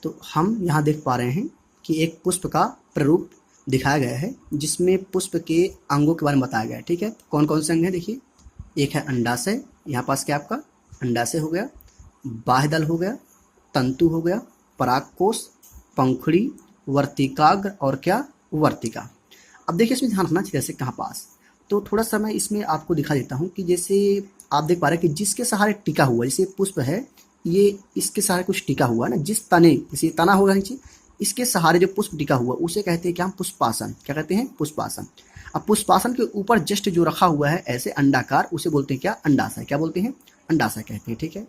तो हम यहाँ देख पा रहे हैं कि एक पुष्प का प्रारूप दिखाया गया है जिसमें पुष्प के अंगों के बारे में बताया गया है। ठीक है, कौन कौन से अंग हैं देखिए। एक है अंडाशय, यहाँ पास क्या आपका अंडाशय हो गया, बाह्यदल हो गया, तंतु हो गया, परागकोश, पंखुड़ी, वर्तिकाग्र और क्या वर्तिका। अब देखिए इसमें ध्यान रखना चाहिए जैसे कहाँ पास, तो थोड़ा सा मैं इसमें आपको दिखा देता हूँ कि जैसे आप देख पा रहे हैं कि जिसके सहारे टिका हुआ, जैसे पुष्प है ये इसके सहारे कुछ टिका हुआ है ना, जिस तने, जैसे तना होगा नीचे, इसके सहारे जो पुष्प टिका हुआ उसे कहते हैं क्या, हम पुष्पासन। क्या कहते हैं, पुष्पासन। अब पुष्पासन के ऊपर जस्ट जो रखा हुआ है ऐसे अंडाकार, उसे बोलते हैं क्या, अंडाशय। क्या बोलते हैं, अंडाशय कहते हैं। ठीक है,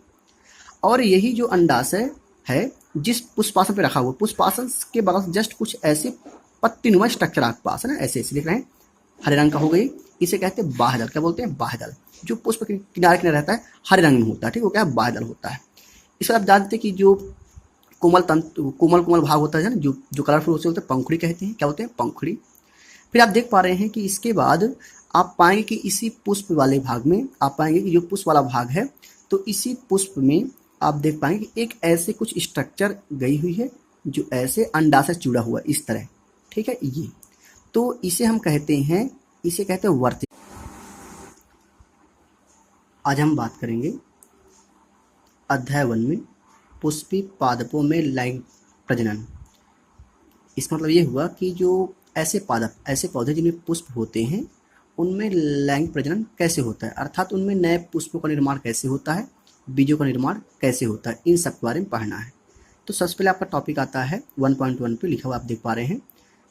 और यही जो अंडाशय है जिस पुष्पासन पे रखा हुआ, पुष्पासन के बगल से जस्ट कुछ ऐसे पत्तीनुमा स्ट्रक्चर आपके पास है ना, ऐसे ऐसे देख रहे हैं, हरे रंग का हो गई, इसे कहते हैं बाह्यदल। क्या बोलते हैं, बाह्यदल। जो पुष्प के किनारे किनारे रहता है हरे रंग में होता है, ठीक है, वो क्या है, बाह्यदल होता है। इसमें आप जानते हैं कि जो कोमल तंतु, कोमल भाग होता है ना, जो कलरफुल उसे बोलते हैं पंखुड़ी कहते हैं। क्या बोलते हैं, पंखुड़ी। फिर आप देख पा रहे हैं कि इसके बाद आप पाएंगे कि इसी पुष्प वाले भाग में आप पाएंगे कि जो पुष्प वाला भाग है, तो इसी पुष्प में आप देख पाएंगे कि एक ऐसे कुछ स्ट्रक्चर गई हुई है जो ऐसे अंडा से जुड़ा हुआ है इस तरह। ठीक है, ये तो इसे हम कहते हैं, इसे कहते हैं वर्तिका। आज हम बात करेंगे अध्याय 1 में पुष्पी पादपों में लैंगिक प्रजनन। इसका मतलब ये हुआ कि जो ऐसे पादप, ऐसे पौधे जिनमें पुष्प होते हैं, उनमें लैंगिक प्रजनन कैसे होता है, अर्थात उनमें नए पुष्पों का निर्माण कैसे होता है, बीजों का निर्माण कैसे होता है, इन सब के बारे में पढ़ना है। तो सबसे पहले आपका टॉपिक आता है 1.1 पे लिखा हुआ, आप देख पा रहे हैं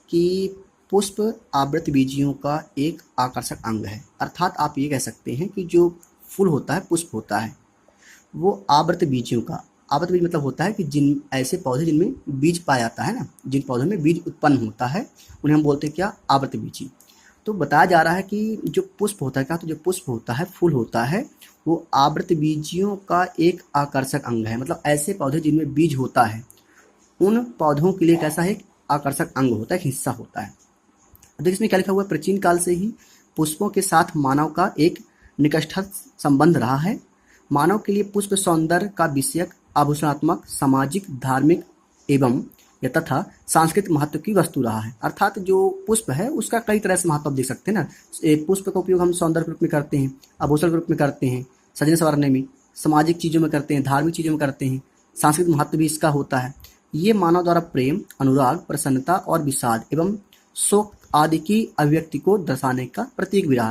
कि पुष्प आवृत बीजियों का एक आकर्षक अंग है। अर्थात आप ये कह सकते हैं कि जो फूल होता है, पुष्प होता है, वो आवृत बीजियों का, आवृत बीज मतलब होता है कि जिन ऐसे पौधे जिनमें बीज पाया जाता है ना, जिन पौधों में बीज उत्पन्न होता है उन्हें हम बोलते हैं क्या, आवृत बीजी। तो बताया जा रहा है कि जो पुष्प होता है क्या, तो जो पुष्प होता है, फूल होता है, वो आवृत बीजियों का एक आकर्षक अंग है। मतलब ऐसे पौधे जिनमें बीज होता है उन पौधों के लिए कैसा है, एक आकर्षक अंग होता है, एक हिस्सा होता है। देखिए इसमें क्या लिखा हुआ है, प्राचीन काल से ही पुष्पों के साथ मानव का एक निकटस्थ संबंध रहा है। मानव के लिए पुष्प सौंदर्य का विषयक, आभूषणात्मक, सामाजिक, धार्मिक एवं तथा सांस्कृतिक महत्व की वस्तु रहा है। अर्थात जो पुष्प है उसका कई तरह से महत्व देख सकते हैं ना। पुष्प का उपयोग हम सौंदर्य के रूप में करते हैं, आभूषण के रूप में करते हैं, सजने संवारने में, सामाजिक चीज़ों में करते हैं, धार्मिक चीज़ों में करते हैं, सांस्कृतिक महत्व भी इसका होता है। ये मानव द्वारा प्रेम, अनुराग, प्रसन्नता और विषाद एवं शोक आदि की अभिव्यक्ति को दर्शाने का प्रतीक भी रहा।